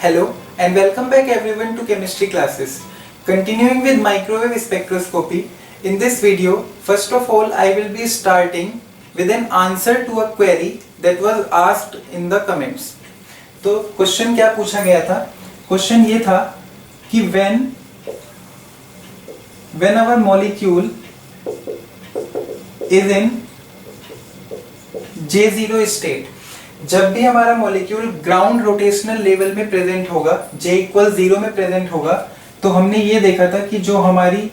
Hello and welcome back everyone to chemistry classes. Continuing with microwave spectroscopy, in this video, first of all I will be starting with an answer to a query that was asked in the comments. तो question क्या पूछा गया था? Question ये था कि when our molecule is in J0 state, जब भी हमारा मॉलिक्यूल ग्राउंड रोटेशनल लेवल में प्रेजेंट होगा, J=0 में प्रेजेंट होगा, तो हमने ये देखा था कि जो हमारी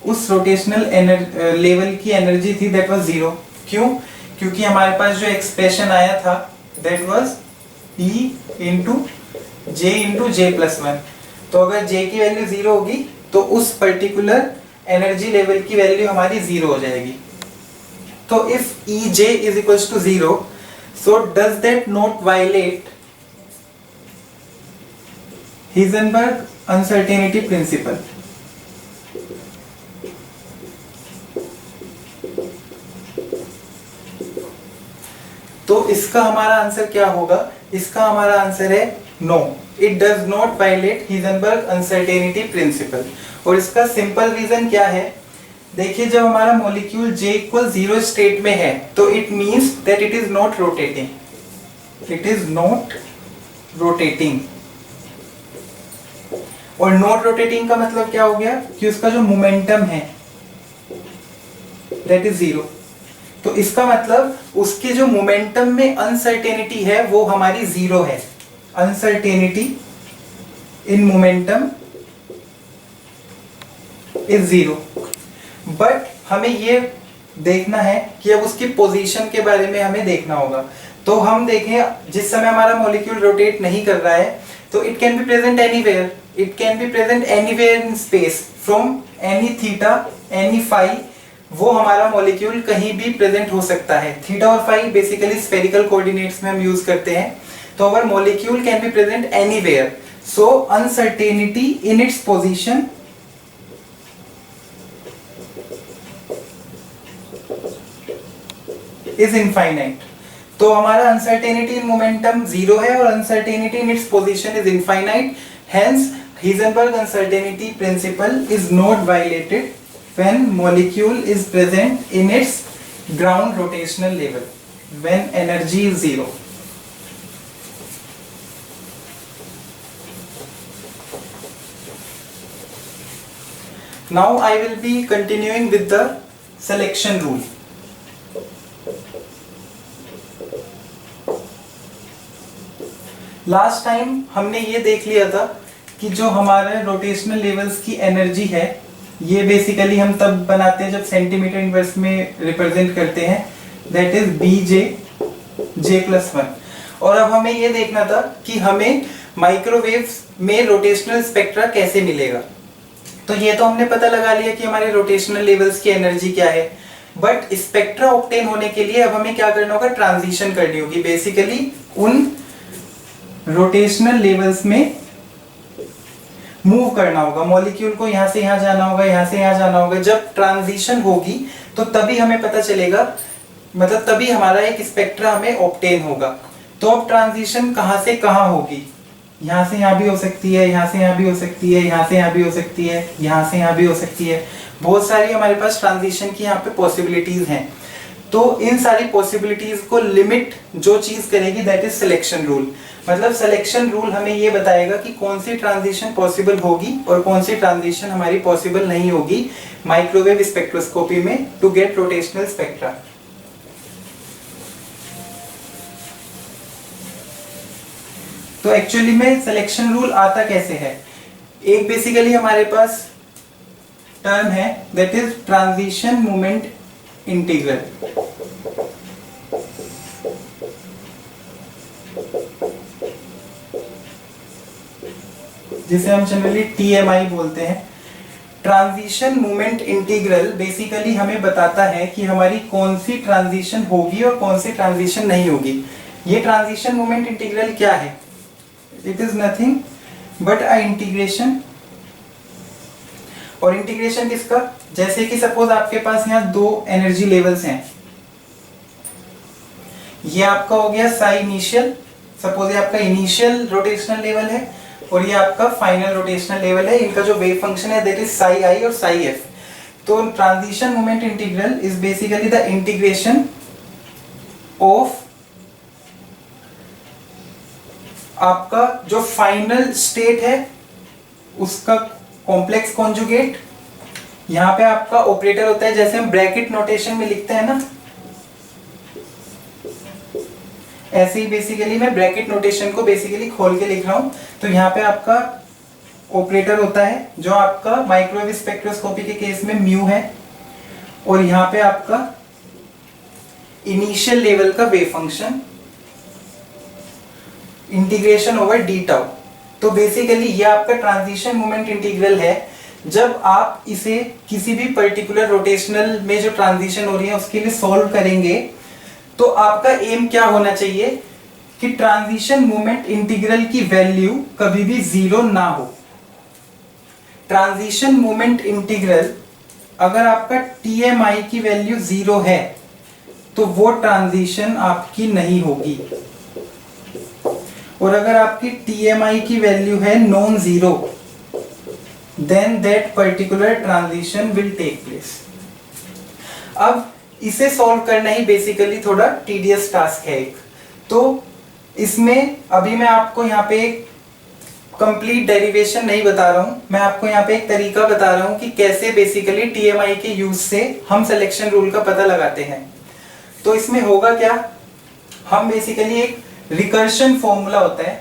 उस रोटेशनल लेवल की एनर्जी थी दैट वाज जीरो. क्यों? क्योंकि हमारे पास जो एक्सप्रेशन आया था that was E into J+1. तो अगर J की वैल्यू जीरो होगी तो उस पर्टिकुलर एनर्जी लेवल की वैल्यू हमारी जीरो हो जाएगी. तो if EJ is equals to zero, so does that not violate Heisenberg uncertainty principle? तो इसका हमारा आंसर क्या होगा? इसका हमारा आंसर है no, it does not violate Heisenberg uncertainty principle. और इसका सिंपल रीजन क्या है? देखिए, जब हमारा मॉलिक्यूल J=0 स्टेट में है तो it means that it is not rotating. It is not rotating. और नॉट रोटेटिंग का मतलब क्या हो गया? कि उसका जो मोमेंटम है दैट इज जीरो. तो इसका मतलब उसके जो मोमेंटम में अनसर्टेनिटी है वो हमारी जीरो है. Uncertainty in momentum is zero. But हमें ये देखना है कि अब उसकी पोजीशन के बारे में हमें देखना होगा. तो हम देखें, जिस समय हमारा मॉलिक्यूल रोटेट नहीं कर रहा है तो it can be present anywhere. It can be present anywhere in space from any theta any phi. वो हमारा मॉलिक्यूल कहीं भी प्रेजेंट हो सकता है. थीटा और फाई बेसिकली स्फेरिकल कोऑर्डिनेट्स में हम यूज करते हैं. तो our molecule can be present anywhere. So uncertainty in its position is infinite. तो हमारा अनसर्टेनिटी इन मोमेंटम जीरो है और uncertainty in its position is infinite. Hence Heisenberg uncertainty principle is not violated when molecule is present in its ground rotational level, when energy is zero. Now I will be continuing with the selection rule. Last time हमने ये देख लिया था कि जो हमारे rotational levels की energy है ये बेसिकली हम तब बनाते हैं जब सेंटीमीटर इनवर्स में रिप्रेजेंट करते हैं, दैट इज Bj+1. और अब हमें ये देखना था कि हमें माइक्रोवेव में रोटेशनल स्पेक्ट्रा कैसे मिलेगा. तो ये तो हमने पता लगा लिया कि हमारे रोटेशनल लेवल्स की एनर्जी क्या है. बट स्पेक्ट्रा ऑब्टेन होने के लिए अब हमें क्या करना होगा? ट्रांजिशन करनी होगी. बेसिकली उन रोटेशनल लेवल्स में मूव करना होगा. मॉलिक्यूल को यहां से यहां जाना होगा, यहां से यहां जाना होगा. जब ट्रांजिशन होगी तो तभी हमें पता चलेगा, मतलब तभी हमारा एक स्पेक्ट्रा हमें ऑब्टेन होगा. तो अब ट्रांजिशन कहां से कहां होगी? यहां से यहां भी हो सकती है, यहां से यहां भी हो सकती है, यहां से यहां भी हो सकती है, यहां से यहां भी हो सकती है. बहुत सारी हमारे पास ट्रांजिशन की यहाँ पे पॉसिबिलिटीज हैं. तो इन सारी पॉसिबिलिटीज को लिमिट जो चीज करेगी दैट इज सिलेक्शन रूल. मतलब सिलेक्शन रूल हमें ये बताएगा कि कौन सी ट्रांजिशन पॉसिबल होगी और कौन सी ट्रांजिशन हमारी पॉसिबल नहीं होगी माइक्रोवेव स्पेक्ट्रोस्कोपी में टू गेट रोटेशनल स्पेक्ट्रा. तो एक्चुअली में सिलेक्शन रूल आता कैसे है? एक बेसिकली हमारे पास टर्म है that is transition moment integral. जिसे हम जनरली TMI बोलते हैं. ट्रांजिशन मोमेंट इंटीग्रल बेसिकली हमें बताता है कि हमारी कौन सी ट्रांजिशन होगी और कौन सी ट्रांजिशन नहीं होगी. ये ट्रांजिशन मोमेंट इंटीग्रल क्या है? It is nothing but a integration. और इंटीग्रेशन किसका? जैसे कि सपोज आपके पास यहाँ दो एनर्जी लेवल्स हैं. ये आपका हो गया साई इनिशियल. सपोज ये आपका इनिशियल रोटेशनल लेवल है और ये आपका फाइनल रोटेशनल लेवल है। इनका जो वेव फंक्शन है दैट इज साई आई और साई एफ। तो transition moment integral is basically the integration of आपका जो फाइनल स्टेट है उसका कॉम्प्लेक्स कॉन्जुगेट। यहां पे आपका ऑपरेटर होता है, जैसे हम ब्रैकेट नोटेशन में लिखते हैं ना, ऐसे ही बेसिकली मैं ब्रैकेट नोटेशन को बेसिकली खोल के लिख रहा हूं। तो यहाँ पे आपका ऑपरेटर होता है जो आपका माइक्रोवेव स्पेक्ट्रोस्कोपी के केस में म्यू है, और यहाँ पे आपका इनिशियल लेवल का wave function integration over D tau. तो बेसिकली ये आपका ट्रांजिशन मोमेंट इंटीग्रल है। जब आप इसे किसी भी पर्टिकुलर रोटेशनल में जो ट्रांजिशन हो रही है उसके लिए सॉल्व करेंगे तो आपका एम क्या होना चाहिए कि ट्रांजिशन मोमेंट इंटीग्रल की वैल्यू कभी भी जीरो ना हो। ट्रांजिशन मोमेंट इंटीग्रल अगर आपका टीएमआई की वैल्यू जीरो है तो वो ट्रांजिशन आपकी नहीं होगी, और अगर आपकी टीएमआई की वैल्यू है non zero then that particular transition will take place. अब इसे सॉल्व करना ही बेसिकली थोड़ा टीडियस टास्क है एक। तो इसमें अभी मैं आपको यहाँ पे एक कंप्लीट डेरिवेशन नहीं बता रहा हूं, मैं आपको यहाँ पे एक तरीका बता रहा हूं कि कैसे बेसिकली टीएमआई के यूज से हम सिलेक्शन रूल का पता लगाते हैं। तो इसमें होगा क्या, हम बेसिकली एक रिकर्शन फॉर्मूला होता है,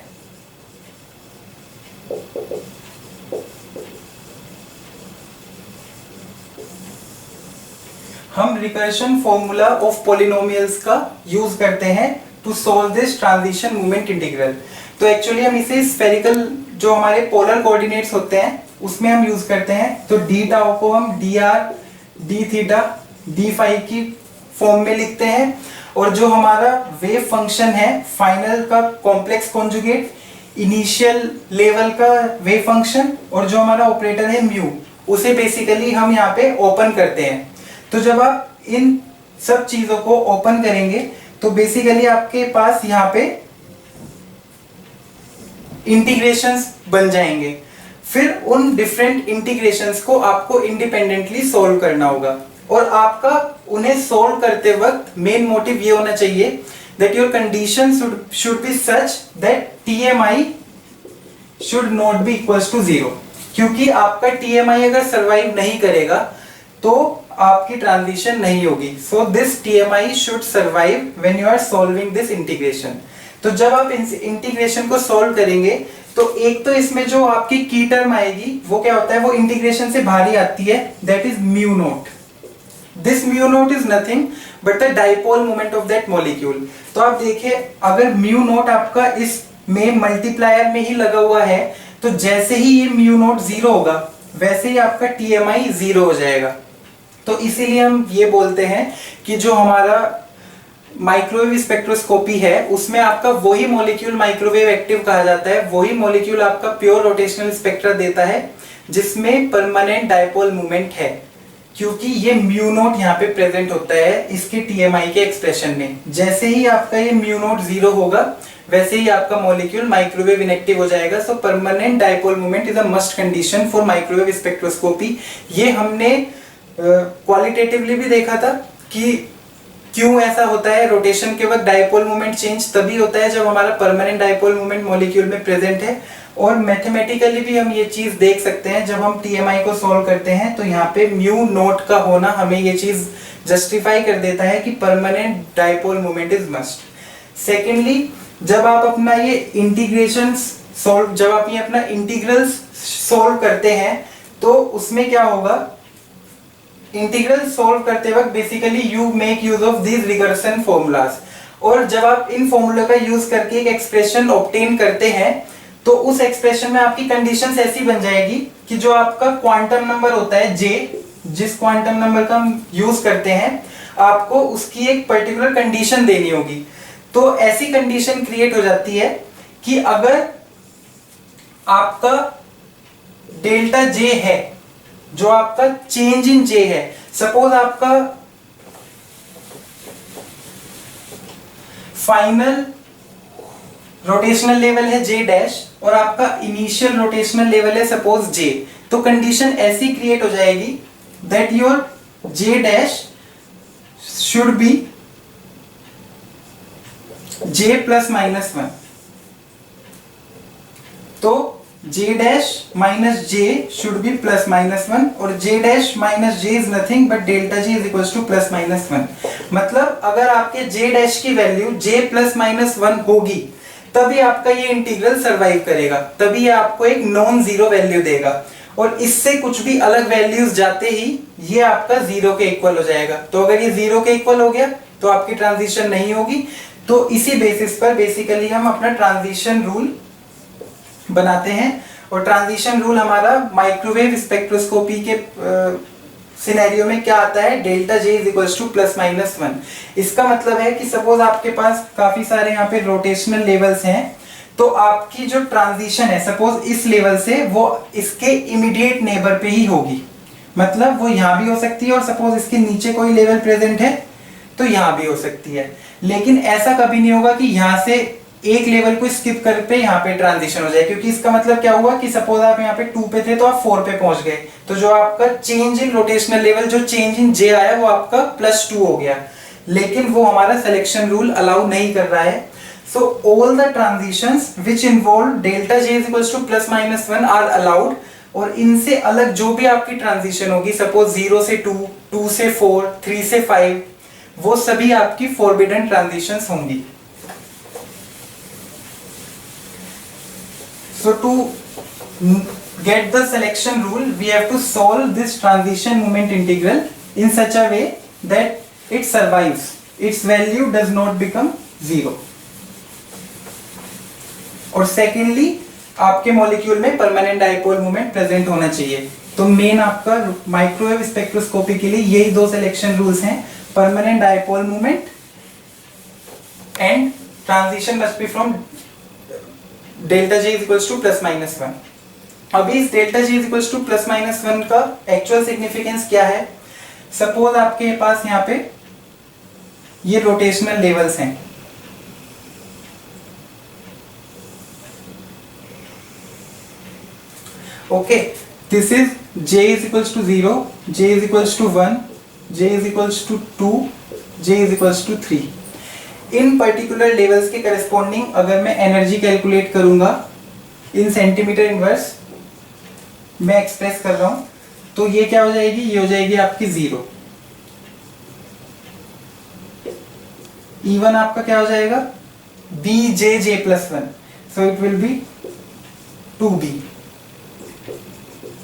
हम रिकर्शन फॉर्मूला ऑफ पॉलिनोमियल्स का यूज करते हैं to solve this transition moment integral. तो एक्चुअली हम इसे स्फेरिकल जो हमारे पोलर कोऑर्डिनेट्स होते हैं उसमें हम यूज करते हैं। तो डी टाउ को हम d r d theta d phi की फॉर्म में लिखते हैं, और जो हमारा वेव फंक्शन है फाइनल का कॉम्प्लेक्स कॉन्जुगेट, इनिशियल लेवल का वेव फंक्शन, और जो हमारा ऑपरेटर है म्यू, उसे बेसिकली हम यहाँ पे ओपन करते हैं। तो जब आप इन सब चीजों को ओपन करेंगे तो बेसिकली आपके पास यहाँ पे इंटीग्रेशंस बन जाएंगे। फिर उन डिफरेंट इंटीग्रेशंस को आपको इंडिपेंडेंटली सॉल्व करना होगा, और आपका उन्हें सॉल्व करते वक्त मेन मोटिव ये होना चाहिए that your condition should be such that TMI should not be equals to zero. क्योंकि आपका टीएमआई अगर सर्वाइव नहीं करेगा तो आपकी ट्रांजिशन नहीं होगी। So this TMI should survive when you are solving this integration. तो जब आप इंटीग्रेशन को सॉल्व करेंगे तो एक तो इसमें जो आपकी की टर्म आएगी वो क्या होता है, वो इंटीग्रेशन से बाहर ही आती है, that is mu naught. This mu naught is nothing but the dipole moment of that molecule. तो आप देखिए अगर म्यू नोट आपका इस में मल्टीप्लायर में ही लगा हुआ है तो जैसे ही ये म्यू नोट जीरो होगा वैसे ही आपका टीएमआई जीरो हो जाएगा। तो इसीलिए हम ये बोलते हैं कि जो हमारा माइक्रोवेव स्पेक्ट्रोस्कोपी है उसमें आपका वही मॉलिक्यूल माइक्रोवेव एक्टिव कहा जाता है, वही मॉलिक्यूल आपका प्योर रोटेशनल स्पेक्ट्रा देता है जिसमें परमानेंट डाइपोल मूवमेंट है, क्योंकि ये म्यू नोट यहाँ पे प्रेजेंट होता है इसके टीएमआई के एक्सप्रेशन में। जैसे ही आपका ये म्यू नोट जीरो होगा वैसे ही आपका मॉलिक्यूल माइक्रोवेव इनएक्टिव हो जाएगा। सो permanent dipole movement is a must condition for microwave spectroscopy. ये हमने क्वालिटेटिवली भी देखा था कि क्यों ऐसा होता है, रोटेशन के वक्त डाइपोल मूवमेंट चेंज तभी होता है जब हमारा परमानेंट डाइपोल मूवमेंट मॉलिक्यूल में प्रेजेंट है। और मैथमेटिकली भी हम ये चीज देख सकते हैं, जब हम टीएमआई को सॉल्व करते हैं तो यहाँ पे म्यू नोट का होना हमें ये चीज जस्टिफाई कर देता है कि permanent dipole movement is must. Secondly, जब आप अपना ये इंटीग्रेशंस सॉल्व, जब आप ये अपना इंटीग्रल्स सॉल्व करते हैं तो उसमें क्या होगा, इंटीग्रल सॉल्व करते वक्त basically you make use of these recursion formulas, और जब आप इन फॉर्मूला का यूज करके एक एक्सप्रेशन ऑब्टेन करते हैं तो उस एक्सप्रेशन में आपकी कंडीशंस ऐसी बन जाएगी कि जो आपका क्वांटम नंबर होता है जे, जिस क्वांटम नंबर का हम यूज करते हैं, आपको उसकी एक पर्टिकुलर कंडीशन देनी होगी। तो ऐसी कंडीशन क्रिएट हो जाती है कि अगर आपका डेल्टा जे है, जो आपका चेंज इन जे है, सपोज आपका फाइनल रोटेशनल लेवल है जे डैश और आपका इनिशियल रोटेशनल लेवल है सपोज जे, तो कंडीशन ऐसी क्रिएट हो जाएगी that your J dash should be J plus minus one. तो J dash minus J should be plus minus one और J dash minus J is nothing but delta J is equal to plus minus one. मतलब अगर आपके J dash की value J plus minus one होगी तभी आपका ये integral survive करेगा, तभी ये आपको एक नॉन जीरो वैल्यू देगा और इससे कुछ भी अलग वैल्यूज जाते ही ये आपका जीरो के इक्वल हो जाएगा। तो अगर ये जीरो के इक्वल हो गया तो आपकी ट्रांजिशन नहीं होगी। तो इसी बेसिस पर बेसिकली हम अपना ट्रांजिशन रूल बनाते हैं और ट्रांजिशन रूल हमारा माइक्रोवेव स्पेक्ट्रोस्कोपी के सिनेरियो में क्या आता है, delta J is equal to plus minus one. इसका मतलब है कि सपोज आपके पास काफी सारे यहाँ पे रोटेशनल लेवल्स हैं, तो आपकी जो ट्रांजिशन है सपोज इस लेवल से वो इसके इमीडिएट नेबर पे ही होगी, मतलब वो यहाँ भी हो सकती है और सपोज इसके नीचे कोई लेवल प्रेजेंट है तो यहाँ भी हो सकती है। लेकिन ऐसा कभी नहीं होगा कि यहाँ से एक लेवल को स्किप कर पे यहाँ पे ट्रांजिशन हो जाए, क्योंकि इसका मतलब क्या हुआ कि सपोज आप यहाँ पे 2 पे थे तो आप 4 पे पहुंच गए, तो जो आपका चेंज इन रोटेशनल लेवल, जो चेंज इन जे आया वो आपका +2 हो गया। लेकिन वो हमारा सिलेक्शन रूल अलाउ नहीं कर रहा है। So all the transitions which involve delta J is equal to plus minus one are allowed, और इनसे अलग जो भी आपकी ट्रांजिशन होगी सपोज 0 से 2, 2 से 4, 3 से 5, वो सभी आपकी फॉरबिडन ट्रांजिशंस होंगी। So to get the selection rule, we have to solve this transition moment integral in such a way that it survives, its value does not become zero. और secondly, आपके molecule में permanent dipole moment present होना चाहिए। तो main आपका microwave spectroscopy के लिए यही दो सिलेक्शन रूल्स हैं, permanent dipole moment and transition must be from delta J is equals to plus minus one. अभी इस delta J is equals to plus minus one का एक्चुअल सिग्निफिकेंस क्या है, सपोज आपके पास यहाँ पे ये रोटेशनल लेवल्स हैं, okay, this is J is equals to 0, J is equals to 1, J is equals to 2, J is equals to 3। In particular levels के करस्पॉन्डिंग अगर मैं एनर्जी कैलकुलेट करूंगा इन सेंटीमीटर इनवर्स मैं एक्सप्रेस कर रहा हूं, तो ये क्या हो जाएगी, ये हो जाएगी आपकी 0। E1 आपका क्या हो जाएगा, BJ plus 1, so it will be 2B।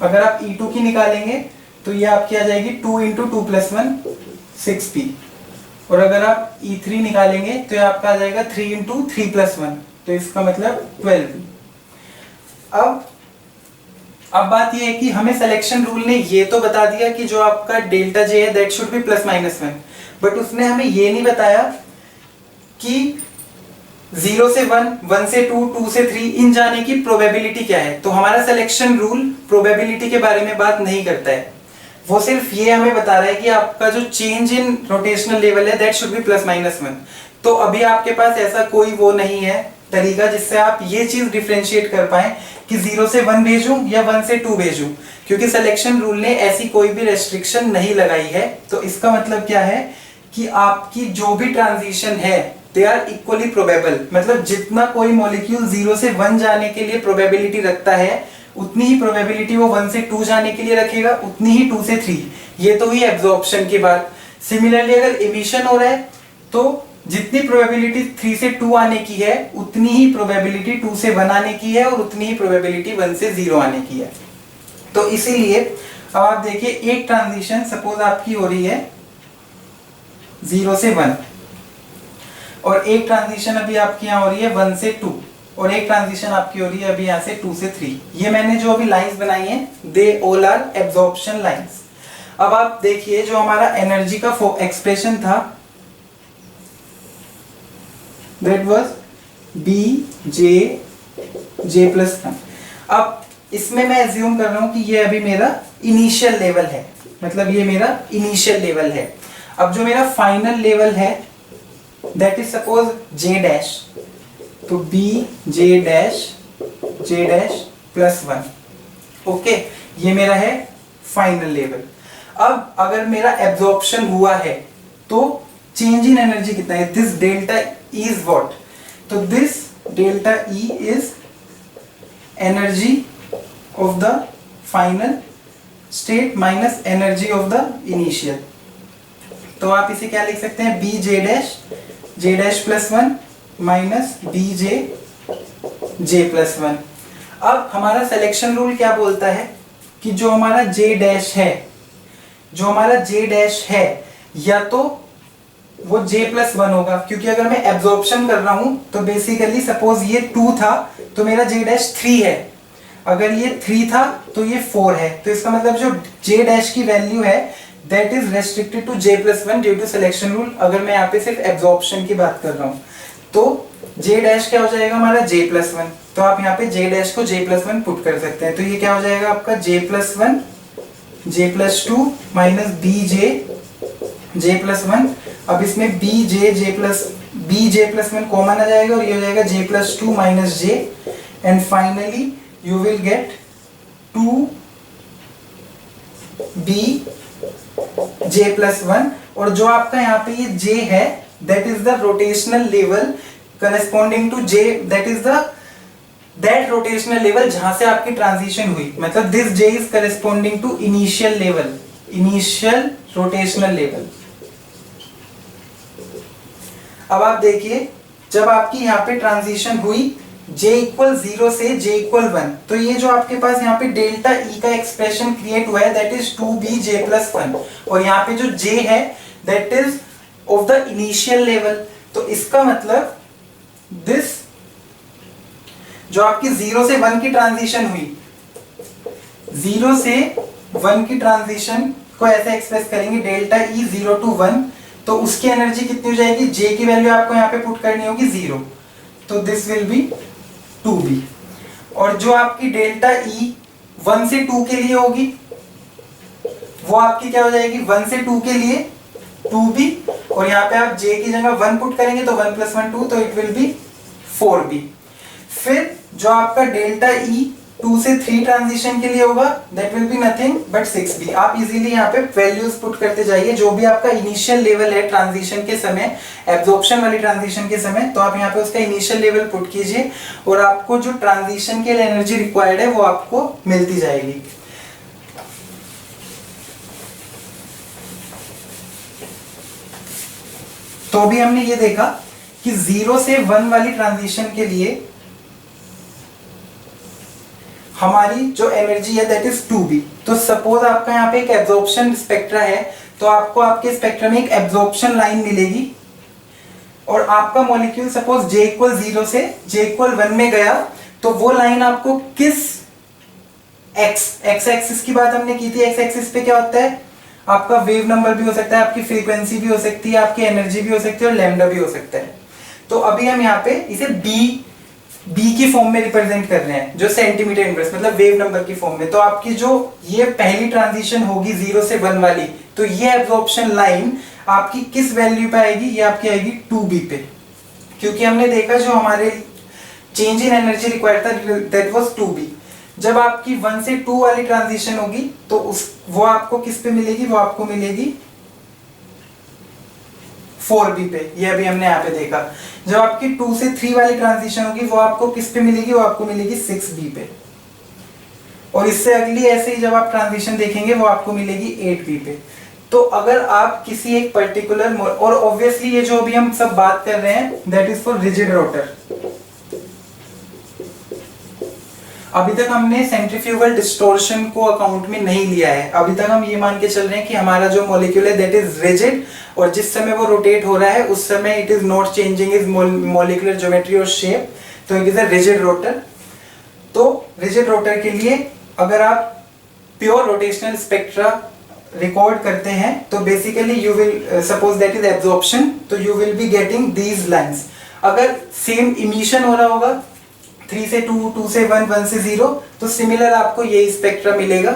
अगर आप E2 की निकालेंगे तो ये आपकी आ जाएगी 2 इंटू 2 प्लस 1 6B, और अगर आप E3 निकालेंगे तो ये आपका आ जाएगा 3 इंटू 3 प्लस 1, तो इसका मतलब 12। अब बात ये है कि हमें सिलेक्शन रूल ने ये तो बता दिया कि जो आपका डेल्टा जे है that should be plus minus 1, but उसने हमें ये नहीं बताया कि 0 से 1, 1 से 2, 2 से 3 इन जाने की प्रोबेबिलिटी क्या है। तो हमारा सिलेक्शन रूल प्रोबेबिलिटी के बारे में बात नहीं करता है, वो सिर्फ ये हमें बता रहा है कि आपका जो चेंज इन रोटेशनल लेवल है that should be plus minus 1। तो अभी आपके पास ऐसा कोई वो नहीं है तरीका जिससे आप ये चीज डिफरेंशिएट कर पाए कि 0 से 1 भेजूं या 1 से 2 भेजूं, क्योंकि सिलेक्शन रूल ने ऐसी कोई भी रेस्ट्रिक्शन नहीं लगाई है। तो इसका मतलब क्या है कि आपकी जो भी ट्रांजिशन है दे आर इक्वली प्रोबेबल, मतलब जितना कोई मॉलिक्यूल 0 से 1 जाने के लिए प्रोबेबिलिटी रखता है उतनी ही प्रोबेबिलिटी वो 1 से 2 जाने के लिए रखेगा, उतनी ही 2 से 3। ये तो हुई एब्जॉर्प्शन की बात। सिमिलरली अगर इमिशन हो रहा है तो जितनी प्रोबेबिलिटी 3 से 2 आने की है उतनी ही प्रोबेबिलिटी 2 से 1 आने की है और उतनी ही प्रोबेबिलिटी 1 से 0 आने की है। तो इसीलिए अब आप देखिए एक ट्रांजिशन सपोज आपकी हो रही है 0 से 1 और एक ट्रांजिशन अभी आपकी यहाँ हो रही है 1 से 2 और एक ट्रांजिशन आपकी हो रही है अभी यहाँ से 2 से 3। ये मैंने जो अभी लाइंस बनाई हैं they all are absorption lines. अब आप देखिए जो हमारा एनर्जी का एक्सप्रेशन था दैट वाज BJ प्लस 1। अब इसमें मैं एज्यूम कर रहा हूं कि ये अभी मेरा इनिशियल लेवल है, मतलब ये मेरा इनिशियल लेवल है। अब जो मेरा फाइनल लेवल है that is suppose J dash, तो B J dash plus one. Okay, ये मेरा है फाइनल लेवल। अब अगर मेरा एब्जॉर्प्शन हुआ है तो चेंज इन एनर्जी कितना है, this delta E is what, तो this delta E is energy of the final state minus energy of the initial. तो आप इसे क्या लिख सकते हैं, B J dash plus one minus B J plus one. अब हमारा सिलेक्शन रूल क्या बोलता है कि जो हमारा जे डैश है या तो वो j प्लस वन होगा, क्योंकि अगर मैं एब्जॉर्प्शन कर रहा हूं तो बेसिकली सपोज ये 2 था तो मेरा j डैश 3 है, अगर ये 3 था तो ये 4 है, तो इसका मतलब जो j डैश की वैल्यू है that is restricted to j plus one due to selection rule. अगर मैं यहाँ पे सिर्फ एब्जॉर्प्शन की बात कर रहा हूँ तो j डैश क्या हो जाएगा हमारा j प्लस वन, तो आप यहाँ पे j डैश को j प्लस वन पुट कर सकते हैं, तो ये क्या हो जाएगा आपका j plus one j plus two minus B J plus one. अब इसमें B J plus one common आ जाएगा और ये हो जाएगा j plus two minus J, and finally you will get 2b plus one. और जो आपका यहाँ पे ये j है that is the rotational level corresponding to j, that rotational level जहां से आपकी ट्रांजिशन हुई, मतलब this j is corresponding to initial rotational level. अब आप देखिए जब आपकी यहाँ पे ट्रांजिशन हुई j इक्वल 0 से j इक्वल 1, तो ये जो आपके पास यहाँ पे डेल्टा ई का एक्सप्रेशन क्रिएट हुआ है that is 2bj plus one, और यहाँ पे जो j है that is of the initial level. तो इसका मतलब दिस जो आपकी 0 से 1 की ट्रांजिशन हुई, 0 से 1 की ट्रांजिशन को ऐसे एक्सप्रेस करेंगे डेल्टा ई 0 to 1, तो उसकी एनर्जी कितनी हो जाएगी, j की वैल्यू आपको यहाँ पे पुट करनी होगी 0, तो दिस विल बी 2b। और जो आपकी डेल्टा ई 1 से 2 के लिए होगी वो आपकी क्या हो जाएगी, 1 से 2 के लिए 2b, और यहाँ पे आप j की जगह 1 पुट करेंगे तो 1 + 1 2, तो इट विल बी 4b। फिर जो आपका डेल्टा ई 2 से 3 ट्रांजिशन के लिए होगा that will be nothing but 6b। आप इजीली यहाँ पे वैल्यूज पुट करते जाइए, जो भी आपका इनिशियल लेवल है ट्रांजिशन के समय, एब्जॉर्प्शन वाली ट्रांजिशन के समय, तो आप यहाँ पे उसका इनिशियल लेवल पुट कीजिए और आपको जो ट्रांजिशन के लिए एनर्जी रिक्वायर्ड है वो आपको मिलती जाएगी। तो अभी हमने ये देखा कि 0 से 1 वाली ट्रांजिशन के लिए हमारी जो एनर्जी है दैट इज 2b। तो सपोज आपका यहाँ पे एक एब्जॉर्प्शन स्पेक्ट्रा है, तो आपको आपके स्पेक्ट्रम में एक एब्जॉर्प्शन लाइन मिलेगी और आपका मॉलिक्यूल सपोज j इक्वल 0 से j इक्वल 1 में गया, तो वो लाइन आपको किस x एक्सिस की बात हमने की थी, x एक्सिस पे क्या होता है, आपका वेव नंबर भी हो सकता है, आपकी फ्रीक्वेंसी भी हो सकती है, आपकी एनर्जी भी हो सकती है और लैम्डा भी हो सकता है। तो अभी हम यहाँ पे इसे b की फॉर्म में रिप्रेजेंट कर रहे हैं, जो सेंटीमीटर इनवर्स मतलब वेव नंबर की फॉर्म में। तो आपकी जो ये पहली ट्रांजिशन होगी 0 से 1 वाली, तो ये एब्जॉर्प्शन लाइन आपकी किस वैल्यू पे आएगी, ये आपकी आएगी 2b पे, क्योंकि हमने देखा जो हमारे चेंज इन एनर्जी रिक्वायर्ड था दैट वाज 2b। जब आपकी 1 से 2 वाली ट्रांजिशन होगी तो वो आपको किस पे मिलेगी, वो आपको मिलेगी 4b पे, ये अभी हमने यहाँ पे देखा। जब आपकी 2 से 3 वाली ट्रांजिशन होगी वो आपको किस पे मिलेगी, वो आपको मिलेगी 6b पे, और इससे अगली ऐसे ही जब आप ट्रांजिशन देखेंगे वो आपको मिलेगी 8b पे। तो अगर आप किसी एक पर्टिकुलर, और ऑब्वियसली ये जो अभी हम सब बात कर रहे हैं that is for rigid rotor. अभी तक हमने सेंट्रीफ्यूगल डिस्टॉर्शन को अकाउंट में नहीं लिया है, अभी तक हम ये मान के चल रहे हैं कि हमारा जो मॉलिक्यूल है दैट इज रिजिड, और जिस समय वो रोटेट हो रहा है उस समय it is not changing is molecular geometry और शेप, तो it is a rigid rotor. तो रिजिड रोटर के लिए अगर आप प्योर रोटेशनल स्पेक्ट्रा रिकॉर्ड करते हैं तो basically you will suppose that is absorption, तो you will be getting these lines. अगर सेम इमिशन हो रहा होगा 3 से 2, 2 से 1, 1 से 0, तो सिमिलर आपको यही स्पेक्ट्रा मिलेगा।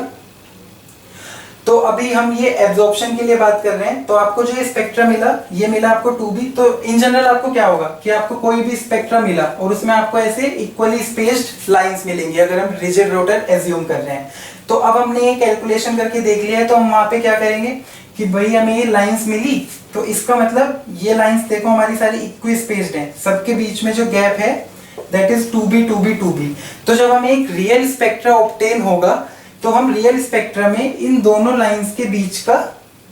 तो अभी हम ये एब्जॉर्प्शन के लिए बात कर रहे हैं। तो आपको जो ये स्पेक्ट्रा मिला, ये मिला आपको 2B। तो इन जनरल आपको क्या होगा कि आपको कोई भी स्पेक्ट्रा मिला और उसमें आपको ऐसे इक्वली स्पेस्ड लाइंस मिलेंगी अगर हम रिजिड रोटर एज्यूम कर रहे हैं। तो अब हमने ये कैलकुलेशन करके देख लिया है, तो हम वहां पे क्या करेंगे कि भाई हमें ये लाइंस मिली, तो इसका मतलब ये लाइंस देखो हमारी सारी इक्वी स्पेस्ड हैं, सबके बीच में जो गैप है that is 2B 2B 2B। तो जब हमें एक रियल स्पेक्ट्रा ऑब्टेन होगा तो हम रियल स्पेक्ट्रा में इन दोनों लाइंस के बीच का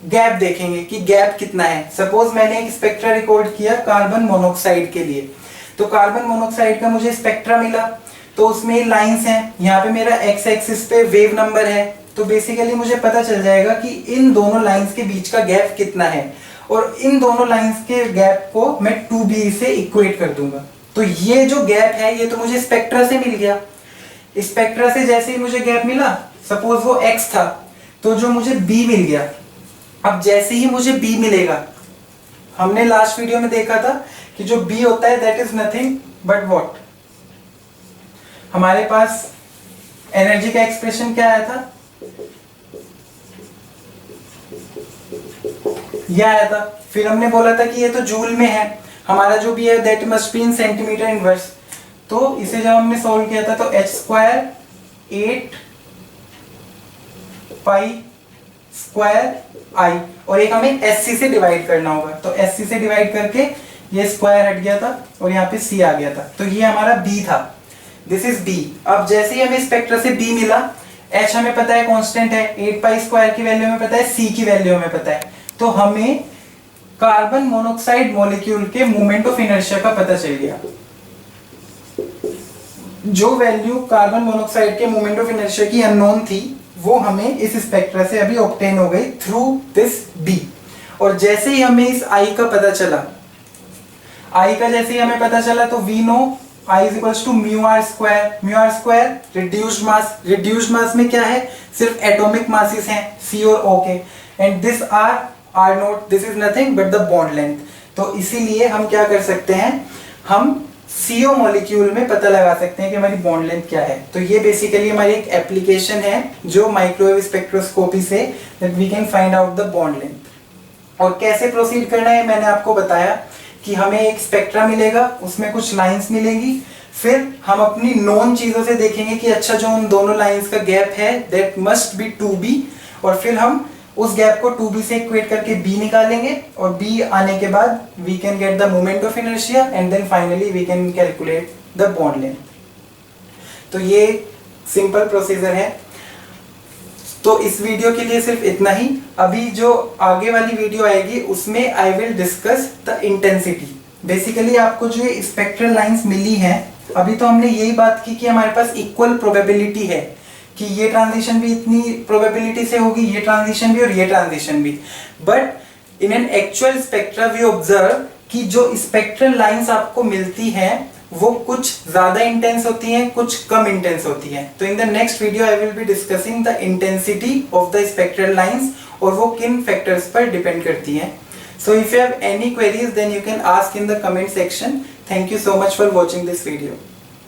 गैप देखेंगे कि गैप कितना है। सपोज मैंने एक स्पेक्ट्रा रिकॉर्ड किया कार्बन मोनोऑक्साइड के लिए, तो कार्बन मोनोऑक्साइड का मुझे स्पेक्ट्रा मिला, तो उसमें लाइंस हैं, यहाँ पे मेरा एक्स एक्सिस पे वेव नंबर है। तो बेसिकली मुझे पता चल जाएगा कि इन दोनों लाइंस के बीच का गैप कितना है, और इन दोनों लाइंस के गैप को मैं 2B से इक्वेट कर दूंगा। तो ये जो गैप है ये तो मुझे स्पेक्ट्रा से मिल गया। स्पेक्ट्रा से जैसे ही मुझे गैप मिला, सपोज वो x था, तो जो मुझे b मिल गया। अब जैसे ही मुझे b मिलेगा, हमने लास्ट वीडियो में देखा था कि जो b होता है that is nothing but what, हमारे पास एनर्जी का एक्सप्रेशन क्या आया था, यह आया था। फिर हमने बोला था कि ये तो जूल में है, हमारा जो भी है that must be in centimetre inverse. तो इसे जब हमने सॉल्व किया था तो h square 8 pi square i, और एक हमें SC से डिवाइड करना होगा, तो SC से डिवाइड करके ये स्क्वायर हट गया था और यहाँ पे C आ गया था। तो ये हमारा B था, दिस इज B। अब जैसे ही हमें स्पेक्ट्रा से B मिला, H हमें पता है कांस्टेंट है, 8 पाई स्क्वायर की वैल्यू हमें पता है, C की वैल्यू हमें पता है। तो हमें कार्बन मोनोऑक्साइड मॉलिक्यूल के मोमेंट ऑफ इनर्शिया का पता चल गया। जो वैल्यू कार्बन मोनोऑक्साइड के मोमेंट ऑफ इनर्शिया की अननोन थी, वो हमें इस स्पेक्ट्रा से अभी ऑब्टेन हो गई थ्रू दिस B। और जैसे ही हमें इस I का पता चला, I का जैसे ही हमें पता चला, तो we know I is equals to mu R square. Mu R square reduced mass, reduced mass में क्या है, सिर्फ एटॉमिक मासेस हैं C और O के, and this R naught, this is nothing but the bond length. तो इसीलिए हम क्या कर सकते हैं, हम CO मॉलिक्यूल में पता लगा सकते हैं कि हमारी बॉन्ड लेंथ क्या है। तो ये बेसिकली हमारी एक एप्लीकेशन है जो माइक्रोवेव स्पेक्ट्रोस्कोपी से that we can find out the bond length. और कैसे प्रोसीड करना है मैंने आपको बताया कि हमें एक स्पेक्ट्रा मिलेगा, उसमें कुछ लाइंस मिलेंगी, फिर हम अपनी नॉन चीजों से देखेंगे कि अच्छा जो उन दोनों लाइंस का गैप है दैट मस्ट बी 2B, और फिर हम उस गैप को 2B से इक्वेट करके B निकालेंगे, और B आने के बाद we can get the moment of inertia and then finally we can calculate the bond length। तो ये सिंपल प्रोसीजर है। तो इस वीडियो के लिए सिर्फ इतना ही। अभी जो आगे वाली वीडियो आएगी उसमें I will discuss the intensity। Basically आपको जो ये स्पेक्ट्रल लाइंस मिली हैं, अभी तो हमने यही बात की कि हमारे पास इक्वल प्रोबेबिलिटी है कि ये ट्रांजिशन भी इतनी प्रोबेबिलिटी से होगी, ये ट्रांजिशन भी और ये ट्रांजिशन भी। But in an actual spectra we observe कि जो स्पेक्ट्रल लाइंस आपको मिलती हैं वो कुछ ज्यादा इंटेंस होती हैं, कुछ कम इंटेंस होती हैं। तो in the next video I will be discussing the intensity of the spectral lines और वो किन फैक्टर्स पर डिपेंड करती हैं। So if you have any queries then you can ask in the comment section. Thank you so much for watching this video.